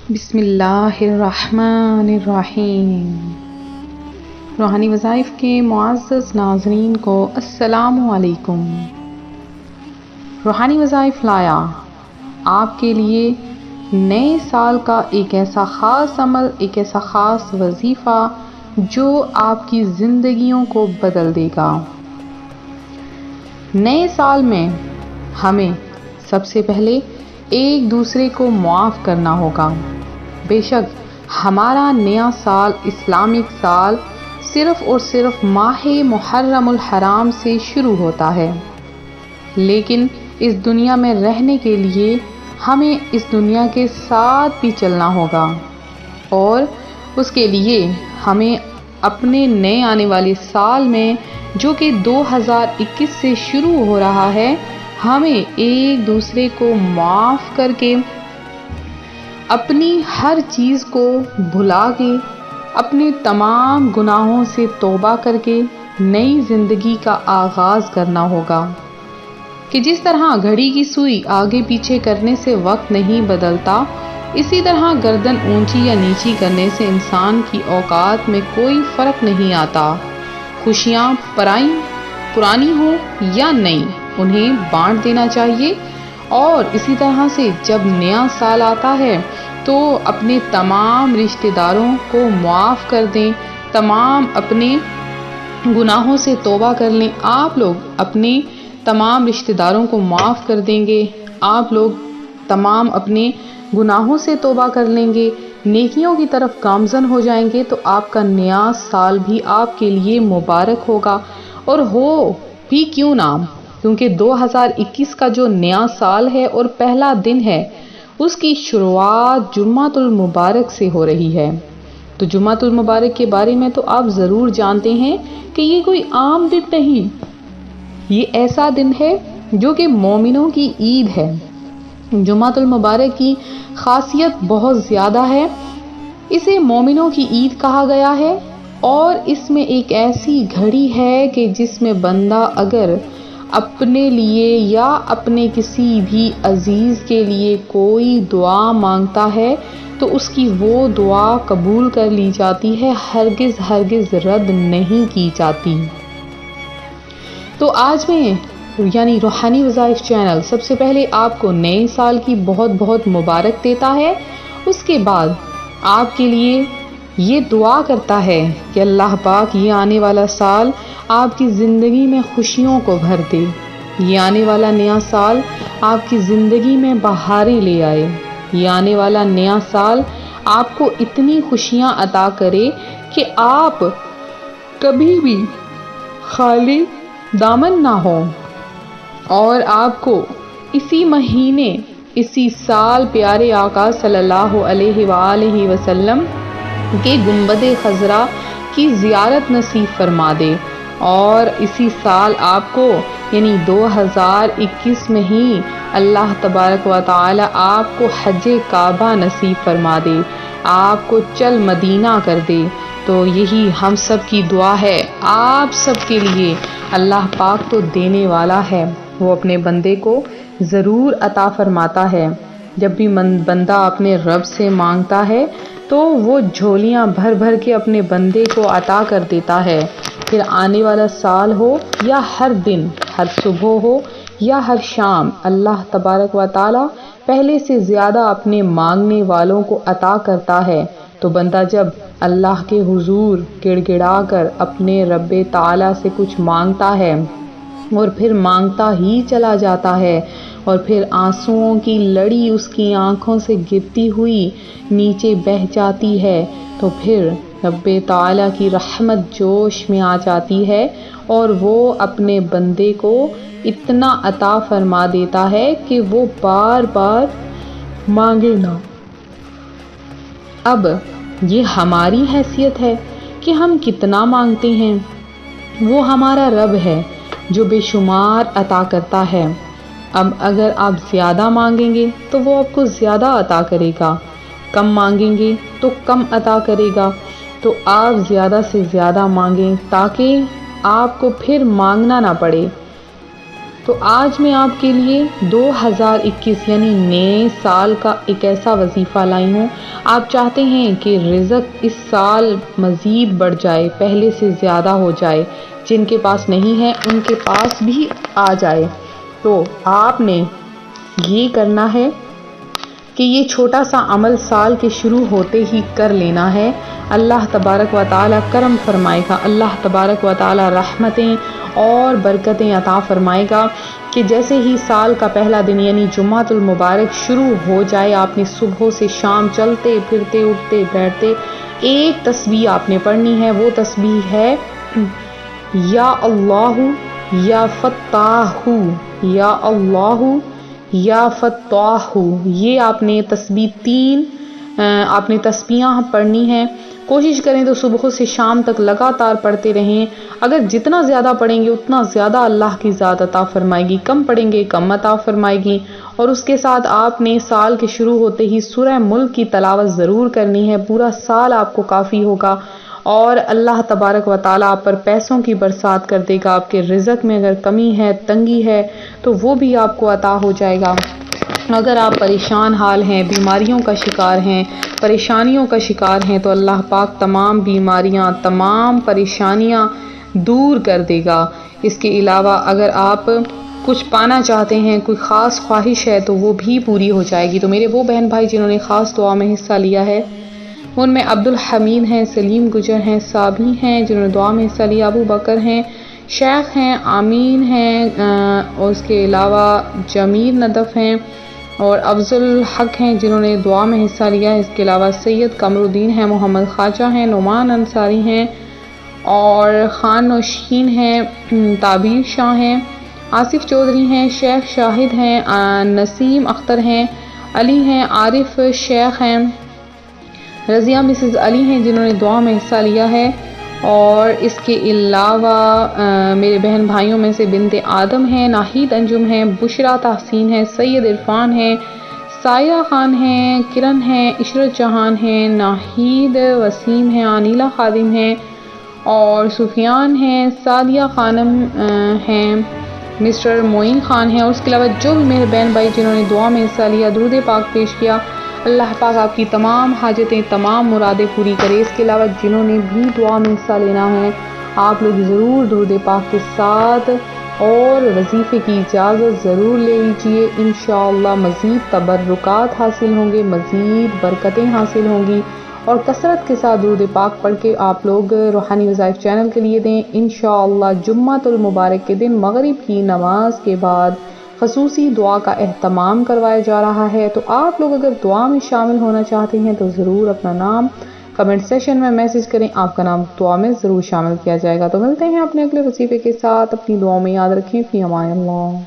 بسم اللہ الرحمن الرحیم۔ روحانی وظائف کے معزز ناظرین کو السلام علیکم۔ روحانی وظائف لایا آپ کے لیے نئے سال کا ایک ایسا خاص عمل، ایک ایسا خاص وظیفہ جو آپ کی زندگیوں کو بدل دے گا۔ نئے سال میں ہمیں سب سے پہلے ایک دوسرے کو معاف کرنا ہوگا۔ بے شک ہمارا نیا سال، اسلامک سال، صرف اور صرف ماہ محرم الحرام سے شروع ہوتا ہے، لیکن اس دنیا میں رہنے کے لیے ہمیں اس دنیا کے ساتھ بھی چلنا ہوگا، اور اس کے لیے ہمیں اپنے نئے آنے والے سال میں جو کہ 2021 سے شروع ہو رہا ہے، ہمیں ایک دوسرے کو معاف کر کے، اپنی ہر چیز کو بھلا کے، اپنے تمام گناہوں سے توبہ کر کے نئی زندگی کا آغاز کرنا ہوگا۔ کہ جس طرح گھڑی کی سوئی آگے پیچھے کرنے سے وقت نہیں بدلتا، اسی طرح گردن اونچی یا نیچی کرنے سے انسان کی اوقات میں کوئی فرق نہیں آتا۔ خوشیاں پرانی ہوں یا نئی، انہیں بانٹ دینا چاہیے، اور اسی طرح سے جب نیا سال آتا ہے تو اپنے تمام رشتہ داروں کو معاف کر دیں، تمام اپنے گناہوں سے توبہ کر لیں۔ آپ لوگ اپنے تمام رشتہ داروں کو معاف کر دیں گے، آپ لوگ تمام اپنے گناہوں سے توبہ کر لیں گے، نیکیوں کی طرف گامزن ہو جائیں گے، تو آپ کا نیا سال بھی آپ کے لیے مبارک ہوگا۔ اور ہو بھی کیوں نہ، کیونکہ 2021 کا جو نیا سال ہے اور پہلا دن ہے، اس کی شروعات جمعۃ المبارک سے ہو رہی ہے۔ تو جمعۃ المبارک کے بارے میں تو آپ ضرور جانتے ہیں کہ یہ کوئی عام دن نہیں، یہ ایسا دن ہے جو کہ مومنوں کی عید ہے۔ جمعۃ المبارک کی خاصیت بہت زیادہ ہے، اسے مومنوں کی عید کہا گیا ہے، اور اس میں ایک ایسی گھڑی ہے کہ جس میں بندہ اگر اپنے لیے یا اپنے کسی بھی عزیز کے لیے کوئی دعا مانگتا ہے تو اس کی وہ دعا قبول کر لی جاتی ہے، ہرگز رد نہیں کی جاتی۔ تو آج میں یعنی روحانی وظائف چینل سب سے پہلے آپ کو نئے سال کی بہت بہت مبارک دیتا ہے۔ اس کے بعد آپ کے لیے یہ دعا کرتا ہے کہ اللہ پاک یہ آنے والا سال آپ کی زندگی میں خوشیوں کو بھر دے، یہ آنے والا نیا سال آپ کی زندگی میں بہاریں لے آئے، یہ آنے والا نیا سال آپ کو اتنی خوشیاں عطا کرے کہ آپ کبھی بھی خالی دامن نہ ہو، اور آپ کو اسی مہینے، اسی سال پیارے آقا صلی اللہ علیہ وآلہ وسلم کے گنبد خضرا کی زیارت نصیب فرما دے، اور اسی سال آپ کو یعنی 2021 میں ہی اللہ تبارک و تعالی آپ کو حج کعبہ نصیب فرما دے، آپ کو چل مدینہ کر دے۔ تو یہی ہم سب کی دعا ہے آپ سب کے لیے۔ اللہ پاک تو دینے والا ہے، وہ اپنے بندے کو ضرور عطا فرماتا ہے۔ جب بھی بندہ اپنے رب سے مانگتا ہے تو وہ جھولیاں بھر بھر کے اپنے بندے کو عطا کر دیتا ہے۔ پھر آنے والا سال ہو یا ہر دن، ہر صبح ہو یا ہر شام، اللہ تبارک و تعالی پہلے سے زیادہ اپنے مانگنے والوں کو عطا کرتا ہے۔ تو بندہ جب اللہ کے حضور گڑ گڑا کر اپنے رب تعالی سے کچھ مانگتا ہے اور پھر مانگتا ہی چلا جاتا ہے، اور پھر آنسوؤں کی لڑی اس کی آنکھوں سے گرتی ہوئی نیچے بہہ جاتی ہے، تو پھر رب تعالیٰ کی رحمت جوش میں آ جاتی ہے، اور وہ اپنے بندے کو اتنا عطا فرما دیتا ہے کہ وہ بار بار مانگے نہ۔ اب یہ ہماری حیثیت ہے کہ ہم کتنا مانگتے ہیں، وہ ہمارا رب ہے جو بے شمار عطا کرتا ہے۔ اب اگر آپ زیادہ مانگیں گے تو وہ آپ کو زیادہ عطا کرے گا، کم مانگیں گے تو کم عطا کرے گا۔ تو آپ زیادہ سے زیادہ مانگیں تاکہ آپ کو پھر مانگنا نہ پڑے۔ تو آج میں آپ کے لیے 2021 یعنی نئے سال کا ایک ایسا وظیفہ لائی ہوں. آپ چاہتے ہیں کہ رزق اس سال مزید بڑھ جائے، پہلے سے زیادہ ہو جائے، جن کے پاس نہیں ہے ان کے پاس بھی آ جائے. تو آپ نے یہ کرنا ہے کہ یہ چھوٹا سا عمل سال کے شروع ہوتے ہی کر لینا ہے. اللہ تبارک و تعالی کرم فرمائے گا، اللہ تبارک و تعالی رحمتیں اور برکتیں عطا فرمائے گا کہ جیسے ہی سال کا پہلا دن یعنی جمعۃ المبارک شروع ہو جائے، آپ نے صبح سے شام چلتے پھرتے اٹھتے بیٹھتے ایک تسبیح آپ نے پڑھنی ہے. وہ تسبیح ہے یا اللہ یا فتاح، یا اللہ یا فتاح. یہ آپ نے تسبیح آپ نے تسبیحاں پڑھنی ہیں. کوشش کریں تو صبح سے شام تک لگاتار پڑھتے رہیں. اگر جتنا زیادہ پڑھیں گے اتنا زیادہ اللہ کی ذات عطا فرمائے گی، کم پڑھیں گے کم عطا فرمائے گی. اور اس کے ساتھ آپ نے سال کے شروع ہوتے ہی سورہ ملک کی تلاوت ضرور کرنی ہے. پورا سال آپ کو کافی ہوگا اور اللہ تبارک و تعالیٰ آپ پر پیسوں کی برسات کر دے گا. آپ کے رزق میں اگر کمی ہے، تنگی ہے تو وہ بھی آپ کو عطا ہو جائے گا. اگر آپ پریشان حال ہیں، بیماریوں کا شکار ہیں، پریشانیوں کا شکار ہیں تو اللہ پاک تمام بیماریاں، تمام پریشانیاں دور کر دے گا. اس کے علاوہ اگر آپ کچھ پانا چاہتے ہیں، کوئی خاص خواہش ہے تو وہ بھی پوری ہو جائے گی. تو میرے وہ بہن بھائی جنہوں نے خاص دعا میں حصہ لیا ہے ان میں عبدالحمید ہیں، سلیم گجر ہیں، صابی ہیں جنہوں نے دعا میں حصہ لیا، ابو بکر ہیں، شیخ ہیں، آمین ہیں، اور اس کے علاوہ جمیل ندف ہیں اور افضل الحق ہیں جنہوں نے دعا میں حصہ لیا ہے. اس کے علاوہ سید قمر الدین ہیں، محمد خواجہ ہیں، نعمان انصاری ہیں اور خان نوشین ہیں، تعبیر شاہ ہیں، آصف چودھری ہیں، شیخ شاہد ہیں، نسیم اختر ہیں، علی ہیں، عارف شیخ ہیں، رضیہ مسز علی ہیں جنہوں نے دعا میں حصہ لیا ہے. اور اس کے علاوہ میرے بہن بھائیوں میں سے بنت آدم ہیں، ناہید انجم ہیں، بشرا تحسین ہیں، سید عرفان ہیں، سائرہ خان ہیں، کرن ہیں، عشرت جہان ہیں، ناہید وسیم ہیں، انیلا خادم ہیں اور سفیان ہیں، سعدیہ خانم ہیں، مسٹر معین خان ہیں. اور اس کے علاوہ جو بھی میرے بہن بھائی جنہوں نے دعا میں حصہ لیا، درود پاک پیش کیا، اللہ پاک آپ کی تمام حاجتیں، تمام مرادیں پوری کرے. اس کے علاوہ جنہوں نے بھی دعا میں حصہ لینا ہے آپ لوگ ضرور درود پاک کے ساتھ اور وظیفے کی اجازت ضرور لے لیجئے. انشاءاللہ مزید تبرکات حاصل ہوں گے، مزید برکتیں حاصل ہوں گی. اور کثرت کے ساتھ درود پاک پڑھ کے آپ لوگ روحانی وظائف چینل کے لیے دیں. انشاءاللہ جمعۃ المبارک کے دن مغرب کی نماز کے بعد خصوصی دعا کا اہتمام کروایا جا رہا ہے. تو آپ لوگ اگر دعا میں شامل ہونا چاہتے ہیں تو ضرور اپنا نام کمنٹ سیشن میں میسج کریں، آپ کا نام دعا میں ضرور شامل کیا جائے گا. تو ملتے ہیں اپنے اگلے وظیفے کے ساتھ. اپنی دعاؤں میں یاد رکھیں. فی امان اللہ.